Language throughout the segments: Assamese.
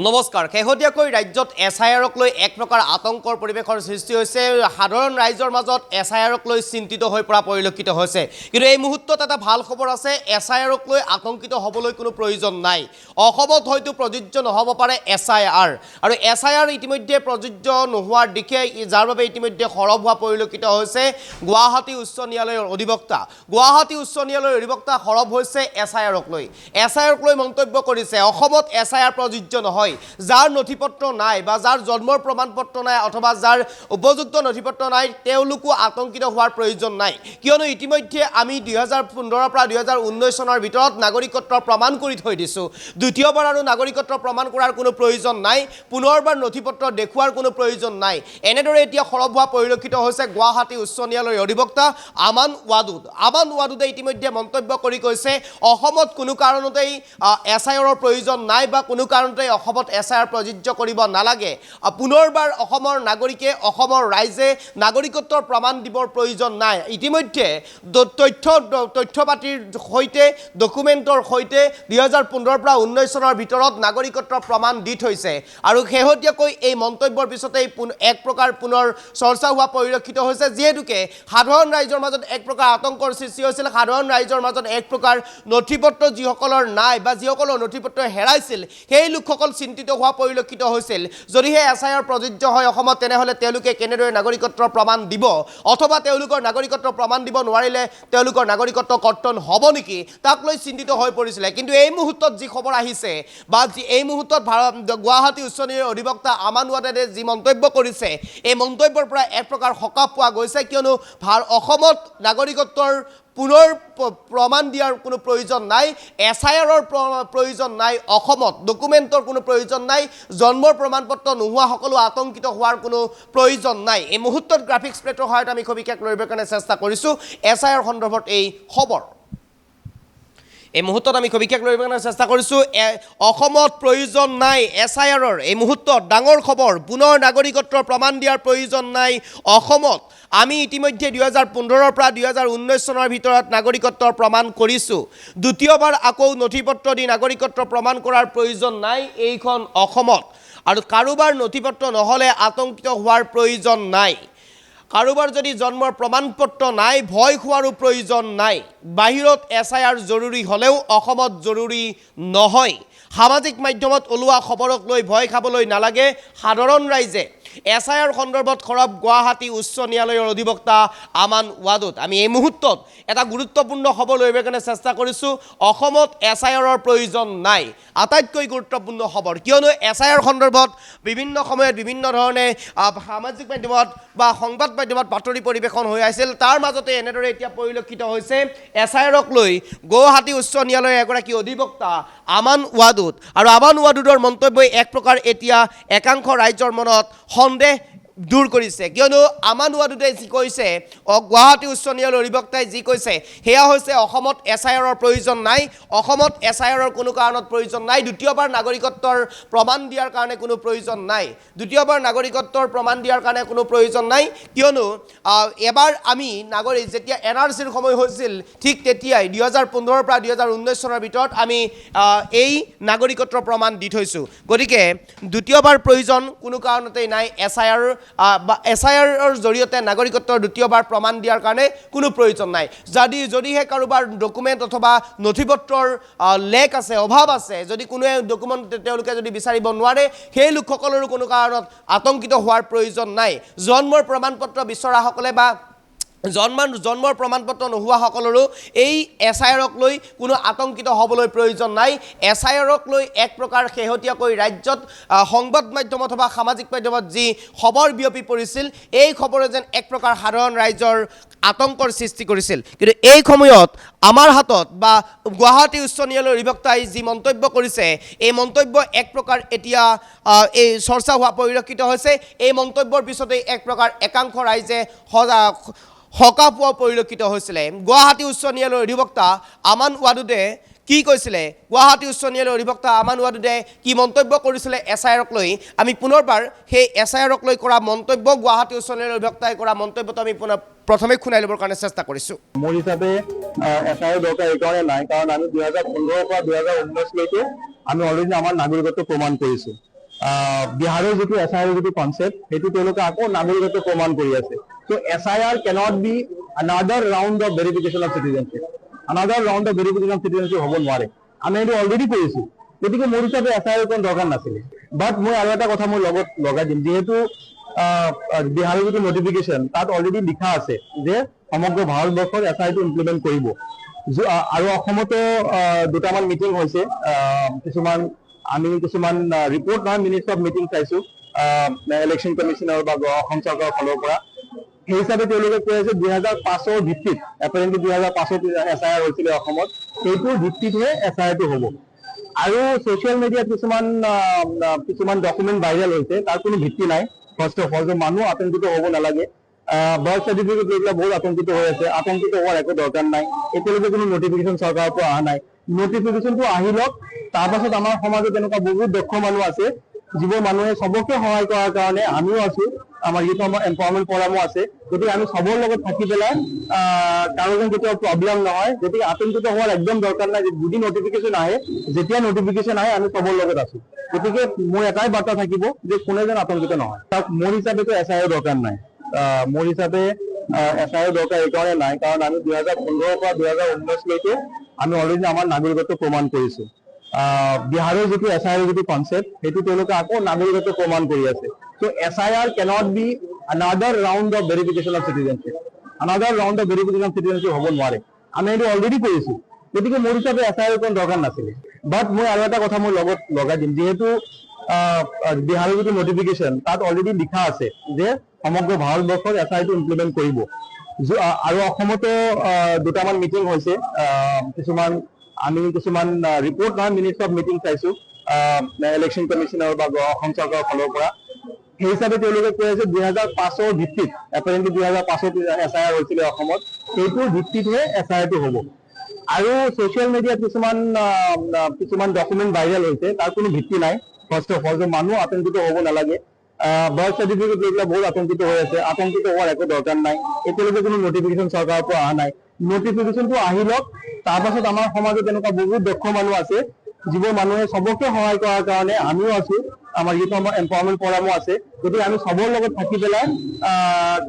নমস্কাৰ শেহতীয়াকৈ ৰাজ্যত এছআইআৰক লৈ এক প্ৰকাৰ আতংকৰ পৰিৱেশৰ সৃষ্টি হৈছে সাধাৰণ ৰাইজৰ মাজত এছআইআৰক লৈ চিন্তিত হৈ পৰা পৰিলক্ষিত হৈছে কিন্তু এই মুহূৰ্তত এটা ভাল খবৰ আছে এছআইআৰক লৈ আতংকিত হ'বলৈ কোনো প্ৰয়োজন নাই অসমত হয়তো প্ৰযোজ্য নহ'ব পাৰে এছআইআৰ আৰু এছআইআৰ ইতিমধ্যে প্ৰযোজ্য নোহোৱাৰ দিশে যাৰ বাবে ইতিমধ্যে সৰব হোৱা পৰিলক্ষিত হৈছে গুৱাহাটী উচ্চ ন্যায়ালয়ৰ অধিবক্তা সৰব হৈছে এছআইআৰক লৈ মন্তব্য কৰিছে অসমত এছআইআৰ প্ৰযোজ্য নহয় যাৰ নথিপত্ৰ নাই বা যাৰ জন্মৰ প্ৰমাণপত্ৰ নাই অথবা যাৰ উপযুক্ত নথিপত্ৰ নাই তেওঁলোকো আতংকিত হোৱাৰ প্ৰয়োজন নাই কিয়নো ইতিমধ্যে আমি 2015 পৰা 2019 চনৰ ভিতৰত নাগৰিকত্বৰ প্ৰমাণ কৰি থৈ দিছো দ্বিতীয়বাৰ আৰু নাগৰিকত্ব প্ৰমাণ কৰাৰ কোনো প্ৰয়োজন নাই পুনৰবাৰ নথিপত্ৰ দেখুৱাৰ কোনো প্ৰয়োজন নাই এনেদৰে এতিয়া সৰব হোৱা পৰিলক্ষিত হৈছে গুৱাহাটী উচ্চ ন্যায়ালয়ৰ অধিবক্তা আমান ৱাদুদে ইতিমধ্যে মন্তব্য কৰি কৈছে অসমত কোনো কাৰণতেই এছআইআৰৰ প্ৰয়োজন নাই বা কোনো কাৰণতে অসমত এছআইআৰ প্ৰযোজ্য কৰিব নালাগে পুনৰবাৰ অসমৰ নাগৰিকে অসমৰ ৰাইজে নাগৰিকত্বৰ প্ৰমাণ দিবৰ প্ৰয়োজন নাই ইতিমধ্যে তথ্যপাতিৰ সৈতে ডকুমেণ্টৰ সৈতে 2015 পৰা 19 চনৰ ভিতৰত নাগৰিকত্বৰ প্ৰমাণ দি থৈছে আৰু শেহতীয়াকৈ এই মন্তব্যৰ পিছতেই এক প্ৰকাৰ পুনৰ চৰ্চা হোৱা পৰিলক্ষিত হৈছে যিহেতুকে সাধাৰণ ৰাইজৰ মাজত এক প্ৰকাৰ আতংকৰ সৃষ্টি হৈছিল সাধাৰণ ৰাইজৰ মাজত এক প্ৰকাৰ নথিপত্ৰ যিসকলৰ নাই বা যিসকলৰ নথিপত্ৰ হেৰাইছিল সেই লোকসকল চিন্তিত হোৱা পৰিলক্ষিত হৈছিল যদিহে এছআইআৰ প্ৰযোজ্য হয় অসমত তেনেহ'লে তেওঁলোকে কেনেদৰে নাগৰিকত্বৰ প্ৰমাণ দিব অথবা তেওঁলোকৰ নাগৰিকত্বৰ প্ৰমাণ দিব নোৱাৰিলে তেওঁলোকৰ নাগৰিকত্ব কৰ্তন হ'ব নেকি তাক লৈ চিন্তিত হৈ পৰিছিল কিন্তু এই মুহূৰ্তত যি খবৰ আহিছে বা এই মুহূৰ্তত গুৱাহাটী উচ্চ ন্যায়ালয়ৰ অধিবক্তা আমান ৱাদুদে যি মন্তব্য কৰিছে এই মন্তব্যৰ পৰা এক প্ৰকাৰ সকাহ পোৱা গৈছে কিয়নো অসমত নাগৰিকত্বৰ পুনৰ প্ৰমাণ দিয়াৰ কোনো প্ৰয়োজন নাই এছআইআৰৰ প্ৰয়োজন নাই অসমত ডকুমেণ্টৰ কোনো প্ৰয়োজন নাই জন্মৰ প্ৰমাণপত্ৰ নোহোৱা সকলো আতংকিত হোৱাৰ কোনো প্ৰয়োজন নাই এই মুহূৰ্তত গ্ৰাফিক্স প্লেটৰ সহায়ত আমি সবিশেষ লৰিবৰ কাৰণে চেষ্টা কৰিছোঁ এছআইআৰ সন্দৰ্ভত এই খবৰ এই মুহূৰ্তত আমি সবিশেষ লৰিবৰ কাৰণে চেষ্টা কৰিছোঁ অসমত প্ৰয়োজন নাই এছআইআৰৰ এই মুহূৰ্তত ডাঙৰ খবৰ পুনৰ নাগৰিকত্বৰ প্ৰমাণ দিয়াৰ প্ৰয়োজন নাই অসমত আমি ইতিমধ্যে 2015 পৰা 2019 চনৰ ভিতৰত নাগৰিকত্বৰ প্ৰমাণ কৰিছোঁ দ্বিতীয়বাৰ আকৌ নথিপত্ৰ দি নাগৰিকত্ব প্ৰমাণ কৰাৰ প্ৰয়োজন নাই এইখন অসমত আৰু কাৰোবাৰ নথিপত্ৰ নহ'লে আতংকিত হোৱাৰ প্ৰয়োজন নাই কাৰোবাৰ যদি জন্মৰ প্ৰমাণপত্ৰ নাই ভয় খোৱাৰো প্ৰয়োজন নাই বাহিৰত এছআইআৰ জৰুৰী হ'লেও অসমত জৰুৰী নহয় সামাজিক মাধ্যমত ওলোৱা খবৰক লৈ ভয় খাবলৈ নালাগে সাধাৰণ ৰাইজে এছআইআৰ সন্দৰ্ভত খৰব গুৱাহাটী উচ্চ ন্যায়ালয়ৰ অধিবক্তা আমান ৱাদুদ আমি এই মুহূৰ্তত এটা গুৰুত্বপূৰ্ণ খবৰ লৰিবৰ কাৰণে চেষ্টা কৰিছোঁ অসমত এছআইআৰৰ প্ৰয়োজন নাই আটাইতকৈ গুৰুত্বপূৰ্ণ খবৰ কিয়নো এছআইআৰ সন্দৰ্ভত বিভিন্ন সময়ত বিভিন্ন ধৰণে সামাজিক মাধ্যমত বা সংবাদ মাধ্যমত বাতৰি পৰিৱেশন হৈ আছিল তাৰ মাজতে এনেদৰে এতিয়া পৰিলক্ষিত হৈছে এছআইআৰক লৈ গুৱাহাটী উচ্চ ন্যায়ালয়ৰ এগৰাকী অধিবক্তা আমান ৱাদুদ আৰু আমান ৱাদুদৰ মন্তব্যই এক প্ৰকাৰ এতিয়া একাংশ ৰাইজৰ মনত সন্দেহ দূৰ কৰিছে কিয়নো আমান ৱাদুদে যি কৈছে গুৱাহাটী উচ্চ ন্যায়ালয়ৰ অধিবক্তাই যি কৈছে সেয়া হৈছে অসমত এছআইআৰৰ প্ৰয়োজন নাই অসমত এছআইআৰৰ কোনো কাৰণত প্ৰয়োজন নাই দ্বিতীয়বাৰ নাগৰিকত্বৰ প্ৰমাণ দিয়াৰ কাৰণে কোনো প্ৰয়োজন নাই কিয়নো এবাৰ আমি যেতিয়া এনআৰচিৰ সময় হৈছিল ঠিক তেতিয়াই 2015 পৰা 2019 চনৰ ভিতৰত আমি এই নাগৰিকত্বৰ প্ৰমাণ দি থৈছোঁ গতিকে দ্বিতীয়বাৰ প্ৰয়োজন কোনো কাৰণতেই নাই এছআইআৰৰ জৰিয়তে নাগৰিকত্বৰ দ্বিতীয়বাৰ প্ৰমাণ দিয়াৰ কাৰণে কোনো প্ৰয়োজন নাই যদিহে কাৰোবাৰ ডকুমেণ্ট অথবা নথিপত্ৰৰ লেক আছে অভাৱ আছে যদি কোনোৱে ডকুমেণ্ট তেওঁলোকে যদি বিচাৰিব নোৱাৰে সেই লোকসকলৰো কোনো কাৰণত আতংকিত হোৱাৰ প্ৰয়োজন নাই জন্মৰ প্ৰমাণপত্ৰ বিচৰাসকলে বা জন্মৰ প্ৰমাণপত্ৰ নোহোৱাসকলৰো এই এছআইআৰক লৈ কোনো আতংকিত হ'বলৈ প্ৰয়োজন নাই এছআইআৰক লৈ এক প্ৰকাৰ শেহতীয়াকৈ ৰাজ্যত সংবাদ মাধ্যম অথবা সামাজিক মাধ্যমত যি খবৰ বিয়পি পৰিছিল এই খবৰে যেন এক প্ৰকাৰ সাধাৰণ ৰাইজৰ আতংকৰ সৃষ্টি কৰিছিল কিন্তু এই সময়ত আমাৰ হাতত বা গুৱাহাটী উচ্চ ন্যায়ালয়ৰ অধিবক্তাই যি মন্তব্য কৰিছে এই মন্তব্য এক প্ৰকাৰ এতিয়া এই চৰ্চা হোৱা পৰিলক্ষিত হৈছে এই মন্তব্যৰ পিছতেই এক প্ৰকাৰ একাংশ ৰাইজে সকাহ পোৱা পৰিলক্ষিত হৈছিলে গুৱাহাটী উচ্চ ন্যায়ালয়ৰ অধিবক্তা আমান ৱাদুদে কি কৈছিলে গুৱাহাটী উচ্চ ন্যায়ালয়ৰ অধিবক্তা আমান ৱাদুদে কি মন্তব্য কৰিছিলে এছআইআৰক লৈ আমি পুনৰবাৰ সেই এছআইআৰক লৈ কৰা মন্তব্য গুৱাহাটী উচ্চ ন্যায়ালয়ৰ অধিবক্তাই কৰা মন্তব্যটো আমি প্ৰথমে শুনাই ল'বৰ কাৰণে চেষ্টা কৰিছোঁ মোৰ হিচাপে এছআইআৰ দৰকাৰ এইকাৰণে নাই কাৰণ আমি 2015 পৰা 2019 লৈকে আমি অলৰেডি আমাৰ নাগৰিকত্ব প্ৰমাণ কৰিছোঁ বিহাৰৰ যিটো SIR যিটো কনচেপ্ট সেইটো তেওঁলোকে আকৌ নাগৰিকত্ব প্ৰমাণ কৰি আছে। So SIR cannot be another round of verification of citizenship. Another round of verification of citizenship হ'ব নোৱাৰে। আমি এইটো অলৰেডি কৰিছোঁ। গতিকে মোৰ হিচাপে SIR কোনো দৰকাৰ নাছিলে। বাট মই আৰু এটা কথা মই লগত লগাই দিম, যিহেতু বিহাৰৰ যিটো নটিফিকেশ্যন তাত অলৰেডি লিখা আছে যে সমগ্ৰ ভাৰতবৰ্ষত SIR-টো ইমপ্লিমেণ্ট কৰিব। আৰু অসমতো দুটামান মিটিং হৈছে, কিছুমান ৰিপৰ্ট নহয় মিনিটছ অফ মিটিং চাইছোঁ ইলেকশ্যন কমিশ্যনৰ বা অসম চৰকাৰৰ ফালৰ পৰা। সেই হিচাপে তেওঁলোকে কৈ আছে 2005 ভিত্তিত, এপ্ৰিল 2005 SIR হৈছিলে অসমত, সেইটোৰ ভিত্তিতহে SIR-টো হ'ব। আৰু ছ'চিয়েল মিডিয়াত কিছুমান ডকুমেণ্ট ভাইৰেল হৈছে, তাৰ কোনো ভিত্তি নাই। ফাৰ্ষ্ট অফ অল, মানুহ আতংকিত হ'ব নালাগে। বাৰ্থ চাৰ্টিফিকেট লৈ পেলাই বহুত আতংকিত হৈ আছে। আতংকিত হোৱাৰ একো দৰকাৰ নাই। এতিয়ালৈকে কোনো নটিফিকেশ্যন চৰকাৰৰ পৰা অহা নাই। নটিফিকেশ্যনটো আহি লওক, তাৰপাছত আমাৰ সমাজত এনেকুৱা বহুত দক্ষ মানুহ আছে, যিবোৰ মানুহে চবকে সহায় কৰাৰ কাৰণে আমিও আছোঁ। আমাৰ যিটো আমাৰ এম্পাৱাৰমেণ্ট ফৰামো আছে। গতিকে আমি চবৰ লগত থাকি পেলাই কাৰো যেন কেতিয়াও প্ৰব্লেম নহয়। গতিকে আতংকিত হোৱাৰ একদম দৰকাৰ নাই। যদি নটিফিকেশ্যন আহে, যেতিয়া নটিফিকেশ্যন আহে আমি চবৰ লগত আছোঁ। গতিকে মোৰ এটাই বাৰ্তা থাকিব যে কোনে যেন আতংকিত নহয়। মোৰ হিচাপেতো SIR দৰকাৰ নাই। মোৰ হিচাপে SIR দৰকাৰ এইকাৰণে নাই, কাৰণ আমি 2015 পৰা 2019লৈকে আমি অলৰেডি আমাৰ নাগৰিকত্ব প্ৰমাণ কৰিছোঁ। বিহাৰৰ যিটো SIR যিটো কনচেপ্ট সেইটো তেওঁলোকে আকৌ নাগৰিকত্ব প্ৰমাণ কৰি আছে। So SIR cannot be another round of verification of citizenship. Another round of verification of citizenship হ'ব নোৱাৰে। আমি এইটো অলৰেডি কৰিছোঁ। গতিকে মোৰ হিচাপে SIR কোনো দৰকাৰ নাছিলে। বাট মই আৰু এটা কথা মই লগত লগাই দিম, যিহেতু বিহাৰৰ যিটো নটিফিকেশ্যন তাত অলৰেডি লিখা আছে যে সমগ্ৰ ভাৰতবৰ্ষত SIR-টো ইমপ্লিমেণ্ট কৰিব। আৰু অসমতো দুটামান মিটিং হৈছে, কিছুমান ৰিপৰ্ট নহয় মিনিটছ অফ মিটিং চাইছোঁ ইলেকশ্যন কমিশ্যনৰ বা অসম চৰকাৰৰ ফালৰ পৰা। সেই হিচাপে তেওঁলোকে কৈ আছে 2005 ভিত্তিত, এপ্ৰিল 2005 SIR হৈছিলে অসমত, সেইটোৰ ভিত্তিতহে SIR-টো হ'ব। আৰু ছ'চিয়েল মিডিয়াত কিছুমান ডকুমেণ্ট ভাইৰেল হৈছে, তাৰ কোনো ভিত্তি নাই। ফাৰ্ষ্ট অফ অল, মানুহ আতংকিত হ'ব নালাগে। বাৰ্থ চাৰ্টিফিকেট লৈ পেলাই বহুত আতংকিত হৈ আছে। আতংকিত হোৱাৰ একো দৰকাৰ নাই। এতিয়ালৈকে কোনো নটিফিকেশ্যন চৰকাৰৰ পৰা অহা নাই। নটিফিকেশ্যনটো আহি লওক, তাৰপাছত আমাৰ সমাজত এনেকুৱা বহুত দক্ষ মানুহ আছে, যিবোৰ মানুহে চবকে সহায় কৰাৰ কাৰণে আমিও আছোঁ। আমাৰ যিটো আমাৰ এম্পাৱাৰমেণ্ট ফৰামো আছে। গতিকে আমি চবৰ লগত থাকি পেলাই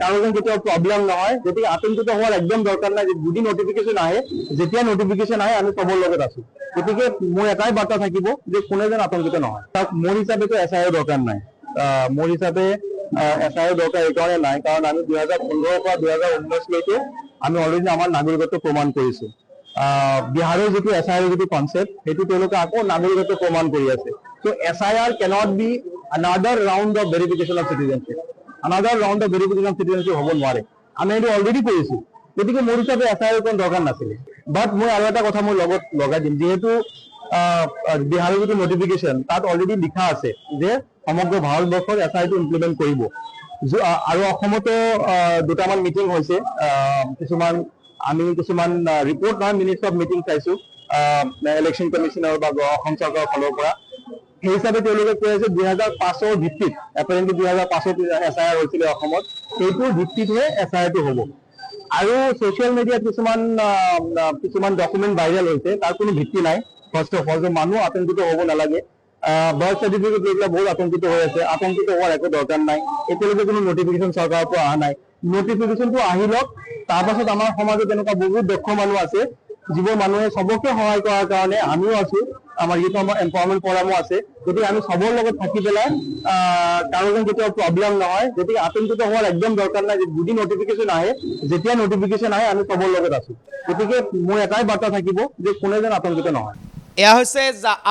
কাৰো যেন কেতিয়াও প্ৰব্লেম নহয়। গতিকে আতংকিত হোৱাৰ একদম দৰকাৰ নাই। যদি নটিফিকেশ্যন আহে, যেতিয়া নটিফিকেশ্যন আহে আমি চবৰ লগত আছোঁ। গতিকে মোৰ এটাই বাৰ্তা থাকিব যে কোনে যেন আতংকিত নহয়। মোৰ হিচাপেতো SIR দৰকাৰ নাই। মোৰ হিচাপে SIR দৰকাৰ এইকাৰণে নাই, কাৰণ আমি 2015 পৰা 2019লৈকে আমি অলৰেডি আমাৰ নাগৰিকত্ব প্ৰমাণ কৰিছোঁ। বিহাৰৰ যিটো SIR যিটো কনচেপ্ট সেইটো তেওঁলোকে আকৌ নাগৰিকত্ব প্ৰমাণ কৰি আছে। So SIR cannot be another round of verification of citizenship. Another round of verification of citizenship হ'ব নোৱাৰে। আমি এইটো অলৰেডি কৰিছোঁ। গতিকে মোৰ হিচাপে SIR কোনো দৰকাৰ নাছিলে। বাট মই আৰু এটা কথা মই লগত লগাই দিম, যিহেতু বিহাৰৰ যিটো নটিফিকেশ্যন তাত অলৰেডি লিখা আছে যে সমগ্ৰ ভাৰতবৰ্ষত SIR-টো ইমপ্লিমেণ্ট কৰিব। আৰু অসমতো দুটামান মিটিং হৈছে, কিছুমান ৰিপৰ্ট নহয় মিনিটছ অফ মিটিং চাইছোঁ ইলেকশ্যন কমিশ্যনৰ বা অসম চৰকাৰৰ ফালৰ পৰা। সেই হিচাপে তেওঁলোকে কৈ আছে 2005 ভিত্তিত, এপ্ৰিল 2005 SIR হৈছিলে অসমত, সেইটোৰ ভিত্তিতহে SIR-টো হ'ব। আৰু ছ'চিয়েল মিডিয়াত কিছুমান ডকুমেণ্ট ভাইৰেল হৈছে, তাৰ কোনো ভিত্তি নাই। ফাৰ্ষ্ট অফ অল, মানুহ আতংকিত হ'ব নালাগে। বাৰ্থ চাৰ্টিফিকেট লৈ পেলাই বহুত আতংকিত হৈ আছে। আতংকিত হোৱাৰ একো দৰকাৰ নাই। এতিয়ালৈকে কোনো নটিফিকেশ্যন চৰকাৰৰ পৰা অহা নাই। নটিফিকেশ্যনটো আহি লওক, তাৰপাছত আমাৰ সমাজত এনেকুৱা বহুত দক্ষ মানুহ আছে, যিবোৰ মানুহে চবকে সহায় কৰাৰ কাৰণে আমিও আছোঁ। আমাৰ যিটো আমাৰ এম্পাৱাৰমেণ্ট ফৰামো আছে। গতিকে আমি চবৰ লগত থাকি পেলাই কাৰো যেন কেতিয়াও প্ৰব্লেম নহয়। গতিকে আতংকিত হোৱাৰ একদম দৰকাৰ নাই। যদি নটিফিকেশ্যন আহে, যেতিয়া নটিফিকেশ্যন আহে আমি চবৰ লগত আছোঁ। গতিকে মোৰ এটাই বাৰ্তা থাকিব যে কোনে যেন আতংকিত নহয়। এয়া হৈছে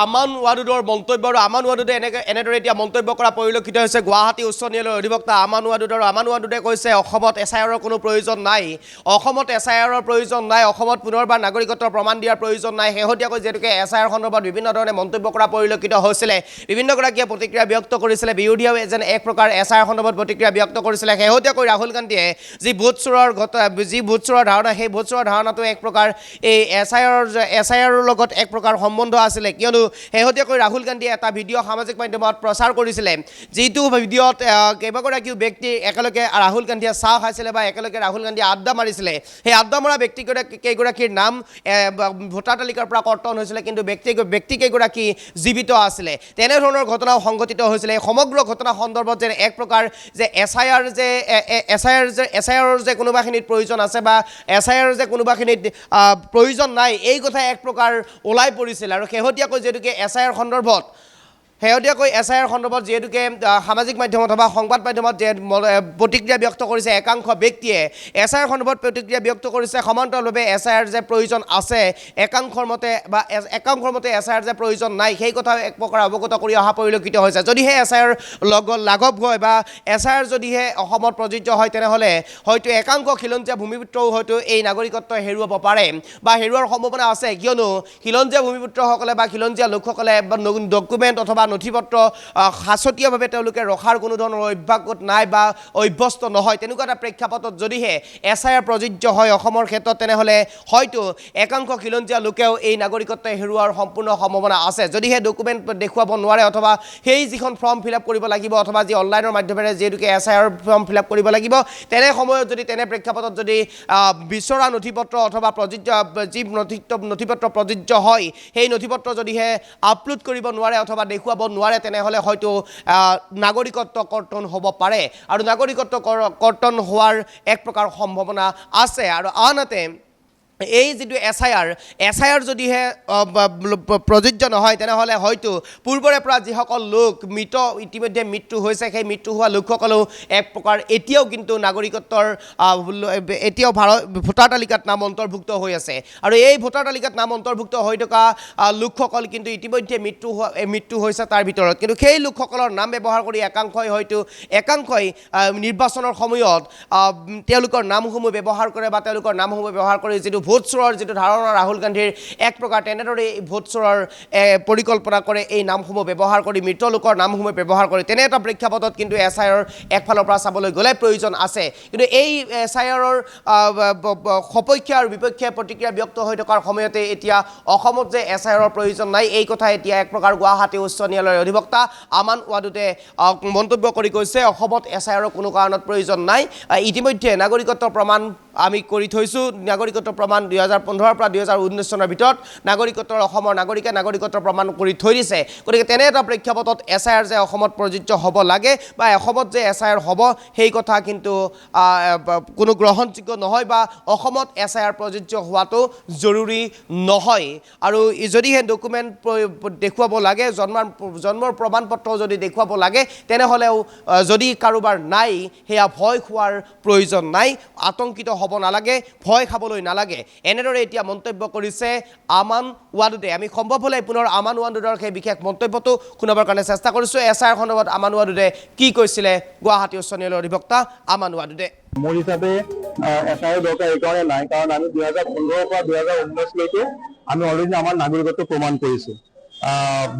আমান ৱাদুদৰ মন্তব্য। আৰু আমান ৱাদুদে এনেদৰে এতিয়া মন্তব্য কৰা পৰিলক্ষিত হৈছে। গুৱাহাটী উচ্চ ন্যায়ালয়ৰ অধিবক্তা আমান ৱাদুদ, আৰু আমান ৱাদুদে কৈছে অসমত SIR-ৰ কোনো প্ৰয়োজন নাই। অসমত SIR-ৰ প্ৰয়োজন নাই। অসমত পুনৰবাৰ নাগৰিকত্বৰ প্ৰমাণ দিয়াৰ প্ৰয়োজন নাই। শেহতীয়াকৈ যিহেতুকে SIR সন্দৰ্ভত বিভিন্ন ধৰণে মন্তব্য কৰা পৰিলক্ষিত হৈছিলে, বিভিন্নগৰাকীয়ে প্ৰতিক্ৰিয়া ব্যক্ত কৰিছিলে। বিৰোধীয়েও যেন এক প্ৰকাৰ SIR সন্দৰ্ভত প্ৰতিক্ৰিয়া ব্যক্ত কৰিছিলে। শেহতীয়াকৈ ৰাহুল গান্ধীয়ে যি ভোট চোৰৰ ধাৰণা, সেই ভোট চোৰৰ ধাৰণাটো এক প্ৰকাৰ এই SIR-ৰ লগত এক প্ৰকাৰ সম্বন্ধ আছিলে কিয়নো শেহতীয়াকৈ ৰাহুল গান্ধীয়ে এটা ভিডিঅ' সামাজিক মাধ্যমত প্ৰচাৰ কৰিছিলে যিটো ভিডিঅ'ত কেইবাগৰাকীও ব্যক্তি একেলগে ৰাহুল গান্ধীয়ে চাহ খাইছিলে বা একেলগে ৰাহুল গান্ধীয়ে আড্ডা মাৰিছিলে সেই আড্ডা মৰা কেইগৰাকীৰ নাম ভোটাৰ তালিকাৰ পৰা কৰ্তন হৈছিলে কিন্তু ব্যক্তি কেইগৰাকী জীৱিত আছিলে তেনেধৰণৰ ঘটনাও সংঘটিত হৈছিলে এই সমগ্ৰ ঘটনা সন্দৰ্ভত যে এক প্ৰকাৰ যে এছআইআৰৰ যে কোনোবাখিনিত প্ৰয়োজন আছে বা এছআইআৰৰ যে কোনোবাখিনিত প্ৰয়োজন নাই এই কথা এক প্ৰকাৰ ওলাই পৰিছিল আৰু শেহতীয়াকৈ যিহেতুকে এছআইআৰ সন্দৰ্ভত যিহেতুকে সামাজিক মাধ্যমত বা সংবাদ মাধ্যমত যে প্ৰতিক্ৰিয়া ব্যক্ত কৰিছে একাংশ ব্যক্তিয়ে এছআইআৰ সন্দৰ্ভত প্ৰতিক্ৰিয়া ব্যক্ত কৰিছে সমান্তৰালভাৱে এছআইআৰ যে প্ৰয়োজন আছে একাংশৰ মতে এছআইআৰ যে প্ৰয়োজন নাই সেই কথা এক প্ৰকাৰ অৱগত কৰি অহা পৰিলক্ষিত হৈছে যদিহে এছআইআৰ লাঘৱ হয় বা এছআইআৰ যদিহে অসমত প্ৰযোজ্য হয় তেনেহ'লে হয়তো একাংশ খিলঞ্জীয়া ভূমিপুত্ৰও হয়তো এই নাগৰিকত্ব হেৰুৱাব পাৰে বা হেৰুৱাৰ সম্ভাৱনা আছে কিয়নো খিলঞ্জীয়া ভূমিপুত্ৰসকলে বা খিলঞ্জীয়া লোকসকলে ডকুমেণ্ট অথবা নথিপত্ৰ সাঁচতীয়াভাৱে তেওঁলোকে ৰখাৰ কোনো ধৰণৰ অভ্যাগত নাই বা অভ্যস্ত নহয় তেনেকুৱা এটা প্ৰেক্ষাপটত যদিহে এছআইআৰ প্ৰযোজ্য হয় অসমৰ ক্ষেত্ৰত তেনেহ'লে হয়তো একাংশ খিলঞ্জীয়া লোকেও এই নাগৰিকত্ব হেৰুৱাৰ সম্পূৰ্ণ সম্ভাৱনা আছে যদিহে ডকুমেণ্ট দেখুৱাব নোৱাৰে অথবা সেই যিখন ফৰ্ম ফিল আপ কৰিব লাগিব অথবা যি অনলাইনৰ মাধ্যমেৰে যিহেতুকে এছআইআৰ ফৰ্ম ফিল আপ কৰিব লাগিব তেনে সময়ত যদি তেনে প্ৰেক্ষাপটত যদি বিচৰা নথিপত্ৰ অথবা প্ৰযোজ্য যি নথিপত্ৰ প্ৰযোজ্য হয় সেই নথিপত্ৰ যদিহে আপলোড কৰিব নোৱাৰে অথবা দেখুৱাব নোৱাৰে তেনেহ'লে হয়তো নাগৰিকত্ব কৰ্তন হ'ব পাৰে আৰু নাগৰিকত্ব কৰ্তন হোৱাৰ এক প্ৰকাৰ সম্ভাৱনা আছে আৰু আনহাতে এই যিটো এছআইআৰ যদিহে প্ৰযোজ্য নহয় তেনেহ'লে হয়তো পূৰ্বৰে পৰা যিসকল লোক ইতিমধ্যে মৃত্যু হৈছে সেই মৃত্যু হোৱা লোকসকলেও এক প্ৰকাৰ এতিয়াও কিন্তু নাগৰিকত্বৰ এতিয়াও ভোটাৰ তালিকাত নাম অন্তৰ্ভুক্ত হৈ আছে আৰু এই ভোটাৰ তালিকাত নাম অন্তৰ্ভুক্ত হৈ থকা লোকসকল কিন্তু ইতিমধ্যে মৃত্যু হৈছে তাৰ ভিতৰত কিন্তু সেই লোকসকলৰ নাম ব্যৱহাৰ কৰি একাংশই নিৰ্বাচনৰ সময়ত তেওঁলোকৰ নামসমূহ ব্যৱহাৰ কৰে বা তেওঁলোকৰ নামসমূহ ব্যৱহাৰ কৰি যিটো ভোট চোৰৰ যিটো ধাৰণা ৰাহুল গান্ধীৰ এক প্ৰকাৰ তেনেদৰে ভোট চোৰৰ পৰিকল্পনা কৰে এই নামসমূহ ব্যৱহাৰ কৰি মৃত লোকৰ নামসমূহ ব্যৱহাৰ কৰি তেনে এটা প্ৰেক্ষাপটত কিন্তু এছআইআৰৰ একফালৰ পৰা চাবলৈ গ'লে প্ৰয়োজন আছে কিন্তু এই এছআইআৰৰ সপক্ষে আৰু বিপক্ষে প্ৰতিক্ৰিয়া ব্যক্ত হৈ থকাৰ সময়তে এতিয়া অসমত যে এছআইআৰৰ প্ৰয়োজন নাই এই কথা এতিয়া এক প্ৰকাৰ গুৱাহাটী উচ্চ ন্যায়ালয়ৰ অধিবক্তা আমান ৱাদুদে মন্তব্য কৰি কৈছে অসমত এছআইআৰৰ কোনো কাৰণত প্ৰয়োজন নাই ইতিমধ্যে নাগৰিকত্বৰ প্ৰমাণ আমি কৰি থৈছোঁ নাগৰিকত্বৰ প্ৰমাণ 2015 পৰা 2019 চনৰ ভিতৰত অসমৰ নাগৰিকত্বৰ প্ৰমাণ কৰি থৈ দিছে গতিকে তেনে এটা প্ৰেক্ষাপটত এছআইআৰ যে অসমত প্ৰযোজ্য হ'ব লাগে বা অসমত যে এছআইআৰ হ'ব সেই কথা কিন্তু কোনো গ্ৰহণযোগ্য নহয় বা অসমত এছআইআৰ প্ৰযোজ্য হোৱাটো জৰুৰী নহয় আৰু যদিহে ডকুমেণ্ট দেখুৱাব লাগে জন্মৰ প্ৰমাণ পত্ৰ যদি দেখুৱাব লাগে তেনেহ'লেও যদি কাৰোবাৰ নাই সেয়া ভয় খোৱাৰ প্ৰয়োজন নাই আতংকিত হ'ব নালাগে ভয় খাবলৈ নালাগে এনেদৰে এতিয়া মন্তব্য কৰিছে আমান ৱাদুদে আমি সম্ভৱ হ'লে পুনৰ আমান ৱাদুদৰ সেই বিশেষ মন্তব্যটো শুনাবৰ কাৰণে চেষ্টা কৰিছোঁ এছআইআৰ সন্দৰ্ভত আমান ৱাদুদে কি কৈছিলে গুৱাহাটী উচ্চ ন্যায়ালয়ৰ অধিবক্তা আমান ৱাদুদে মোৰ হিচাপে এছআইআৰ দৰকাৰ এইকাৰণে নাই কাৰণ আমি 2015 পৰা 2019লৈকে আমি অলৰেডি আমাৰ নাগৰিকত্ব প্ৰমাণ কৰিছোঁ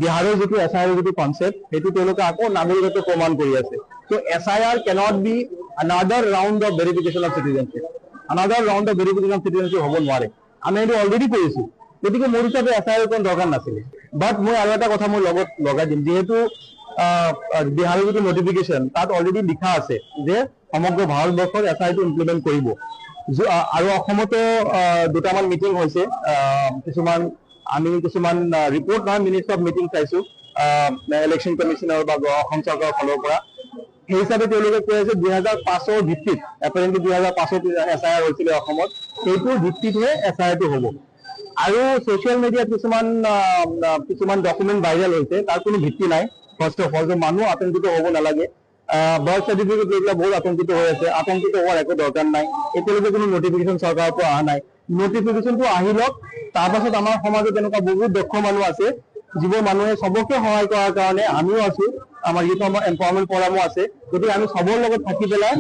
বিহাৰৰ যিটো এছআইআৰৰ যিটো কনচেপ্ট সেইটো তেওঁলোকে আকৌ নাগৰিকত্ব প্ৰমাণ কৰি আছে ত' SIR can't be another round of verification of citizenship হ'ব নোৱাৰে আমি এইটো অলৰেডি কৰিছোঁ গতিকে মোৰ হিচাপে এছআইআৰ কোনো দৰকাৰ নাছিলে বাট মই আৰু এটা কথা মই লগত লগাই দিম যিহেতু বিহাৰৰ যিটো নটিফিকেশ্যন তাত অলৰেডি লিখা আছে যে সমগ্ৰ ভাৰতবৰ্ষত এছআইআৰটো ইমপ্লিমেণ্ট কৰিব আৰু অসমতো দুটামান মিটিং হৈছে কিছুমান ৰিপৰ্ট নহয় মিনিটছ অফ মিটিং চাইছোঁ ইলেকশ্যন কমিশ্যনৰ বা অসম চৰকাৰৰ ফালৰ পৰা সেই হিচাপে তেওঁলোকে কৈ আছে 2005ৰ ভিত্তিত এপ্ৰিল 2005ত এছআইআৰ হৈছিলে অসমত সেইটোৰ ভিত্তিতহে এছআইআৰটো হ'ব আৰু ছ'চিয়েল মিডিয়াত কিছুমান ডকুমেণ্ট ভাইৰেল হৈছে তাৰ কোনো ভিত্তি নাই ফাৰ্ষ্ট অফ অল যে মানুহ আতংকিত হ'ব নালাগে বাৰ্থ চাৰ্টিফিকেট লৈ পেলাই বহুত আতংকিত হৈ আছে আতংকিত হোৱাৰ একো দৰকাৰ নাই এতিয়ালৈকে কোনো নটিফিকেশ্যন চৰকাৰৰ পৰা অহা নাই নটিফিকেশ্যনটো আহি লওক তাৰপাছত আমাৰ সমাজত এনেকুৱা বহুত দক্ষ মানুহ আছে যিবোৰ মানুহে চবকে সহায় কৰাৰ কাৰণে আমিও আছোঁ আমাৰ যিটো আমাৰ এম্পাৱাৰমেণ্ট ফৰামো আছে গতিকে আমি চবৰ লগত থাকি পেলাই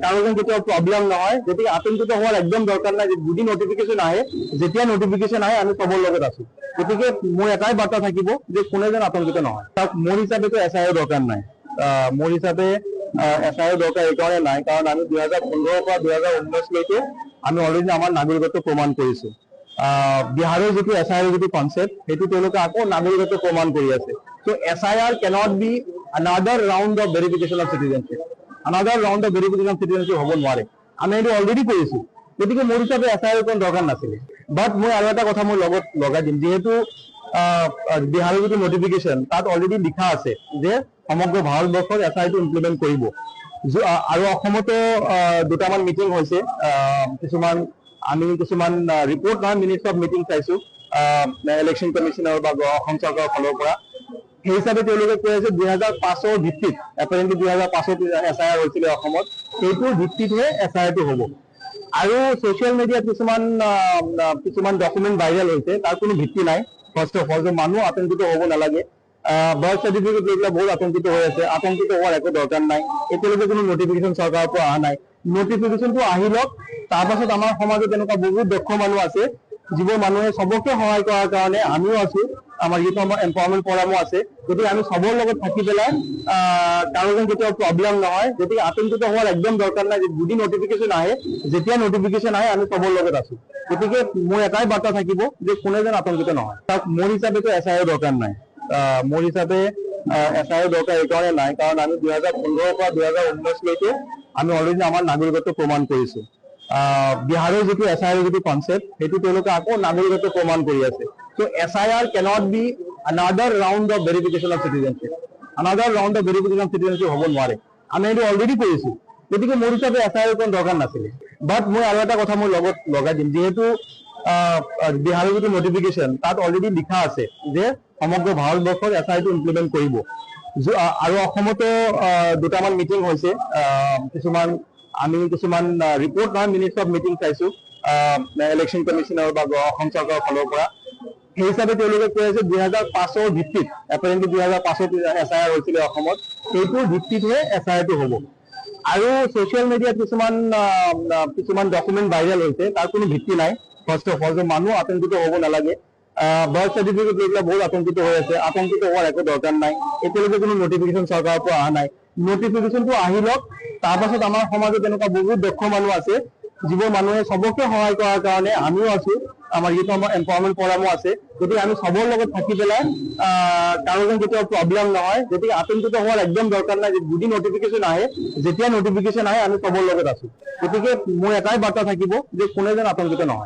কাৰো যেন কেতিয়াও প্ৰব্লেম নহয় গতিকে আতংকিত হোৱাৰ একদম দৰকাৰ নাই যদি নটিফিকেশ্যন আহে যেতিয়া নটিফিকেশ্যন আহে আমি চবৰ লগত আছোঁ গতিকে মোৰ এটাই বাৰ্তা থাকিব যে কোনে যেন আতংকিত নহয় তাক মোৰ হিচাপেতো এছআইআৰ দৰকাৰ নাই মোৰ হিচাপে এছআইআৰ দৰকাৰ এইকাৰণে নাই কাৰণ আমি 2015 পৰা 2019লৈকে আমি অলৰেডি আমাৰ নাগৰিকত্ব প্ৰমাণ কৰিছোঁ বিহাৰৰ যিটো SIR যিটো কনচেপ্ট সেইটো তেওঁলোকে আকৌ নাগৰিকত্ব প্ৰমাণ কৰি আছে। So SIR cannot be another round of verification of citizenship. Another round of verification of citizenship হ'ব নোৱাৰে। আমি এইটো অলৰেডি কৰিছো, গতিকে মোৰ হিচাপে SIR কোনো দৰকাৰ নাছিলে। বাট মই আৰু এটা কথা মই লগত লগাই দিম, যিহেতু বিহাৰৰ যিটো নটিফিকেশ্যন তাত অলৰেডি লিখা আছে যে সমগ্ৰ ভাৰতবৰ্ষত SIR টো ইমপ্লিমেণ্ট কৰিব। আৰু অসমতো দুটামান মিটিং হৈছে, কিছুমান ৰিপৰ্ট নহয় মিনিটছ অফ মিটিং চাইছো ইলেকশ্যন কমিশ্যনৰ বা অসম চৰকাৰৰ ফালৰ পৰা। সেই হিচাপে তেওঁলোকে কৈ আছে 2005 ভিত্তিত, এপাৰেণ্টলি 2005 SIR হৈছিলে অসমত, সেইটোৰ ভিত্তিতহে SIR টো হ'ব। আৰু ছ'চিয়েল মিডিয়াত কিছুমান ডকুমেণ্ট ভাইৰেল হৈছে, তাৰ কোনো ভিত্তি নাই। ফাৰ্ষ্ট অফ অল যে মানুহ আতংকিত হ'ব নালাগে, বাৰ্থ চাৰ্টিফিকেট লৈ পেলাই বহুত আতংকিত হৈ আছে। আতংকিত হোৱাৰ একো দৰকাৰ নাই, এতিয়ালৈকে কোনো নটিফিকেশ্যন চৰকাৰৰ পৰা অহা নাই। নটিফিকেশ্যনটো আহি লওক, তাৰপাছত আমাৰ সমাজত এনেকুৱা বহুত দক্ষ মানুহ আছে যিবোৰ মানুহে চবকে সহায় কৰাৰ কাৰণে আমিও আছো, আমাৰ যিটো আমাৰ এম্পাৱাৰমেণ্ট ফৰামো আছে। গতিকে আমি চবৰ লগত থাকি পেলাই কাৰো কেতিয়াও প্ৰব্লেম নহয়, গতিকে আতংকিত হোৱাৰ একদম দৰকাৰ নাই। যদি নটিফিকেশ্যন আহে, যেতিয়া নটিফিকেশ্যন আহে আমি চবৰ লগত আছো। গতিকে মোৰ এটাই বাৰ্তা থাকিব যে কোনে যেন আতংকিত নহয়। তাক মোৰ হিচাপেতো SIR দৰকাৰ নাই। মোৰ হিচাপে SIR দৰকাৰ এইকাৰণে নাই, কাৰণ আমি 2015 পৰা 2019লৈকে আমি অলৰেডি আমাৰ নাগৰিকত্ব প্ৰমাণ কৰিছো। বিহাৰৰ যিটো SIR যিটো কনচেপ্ট সেইটো তেওঁলোকে আকৌ নাগৰিকত্ব প্ৰমাণ কৰি আছে। So SIR cannot be another round of verification of citizenship. Another round of verification of citizenship হ'ব নোৱাৰে। আমি এইটো অলৰেডি কৰিছো, গতিকে মোৰ হিচাপে SIR কোনো দৰকাৰ নাছিলে। বাট মই আৰু এটা কথা মই লগত লগাই দিম, যিহেতু বিহাৰৰ যিটো নটিফিকেশ্যন তাত অলৰেডি লিখা আছে যে সমগ্ৰ ভাৰতবৰ্ষত SIR টো ইমপ্লিমেণ্ট কৰিব। আৰু অসমতো দুটামান মিটিং হৈছে, কিছুমান ৰিপৰ্ট নহয় মিনিটছ অফ মিটিং চাইছো ইলেকশ্যন কমিশ্যনৰ বা অসম চৰকাৰৰ ফালৰ পৰা। সেই হিচাপে তেওঁলোকে কৈ আছে 2005 ভিত্তিত, এপাৰেণ্টলি 2005 SIR হৈছিলে অসমত, সেইটোৰ ভিত্তিতহে SIR টো হ'ব। আৰু ছ'চিয়েল মিডিয়াত কিছুমান ডকুমেণ্ট ভাইৰেল হৈছে, তাৰ কোনো ভিত্তি নাই। ফাৰ্ষ্ট অফ অল যে মানুহ আতংকিত হ'ব নালাগে, বাৰ্থ চাৰ্টিফিকেট লৈ পেলাই বহুত আতংকিত হৈ আছে। আতংকিত হোৱাৰ একো দৰকাৰ নাই, এতিয়ালৈকে কোনো নটিফিকেশ্যন চৰকাৰৰ পৰা অহা নাই। নটিফিকেশ্যনটো আহি লওক, তাৰপাছত আমাৰ সমাজত এনেকুৱা বহুত দক্ষ মানুহ আছে যিবোৰ মানুহে চবকে সহায় কৰাৰ কাৰণে আমিও আছো, আমাৰ যিটো আমাৰ এম্পাৱাৰমেণ্ট ফৰামো আছে। গতিকে আমি চবৰ লগত থাকি পেলাই কাৰো কেতিয়াও প্ৰব্লেম নহয়, গতিকে আতংকিত হোৱাৰ একদম দৰকাৰ নাই। যদি নটিফিকেশ্যন আহে, যেতিয়া নটিফিকেশ্যন আহে আমি চবৰ লগত আছো। গতিকে মোৰ এটাই বাৰ্তা থাকিব যে কোনে যেন আতংকিত নহয়।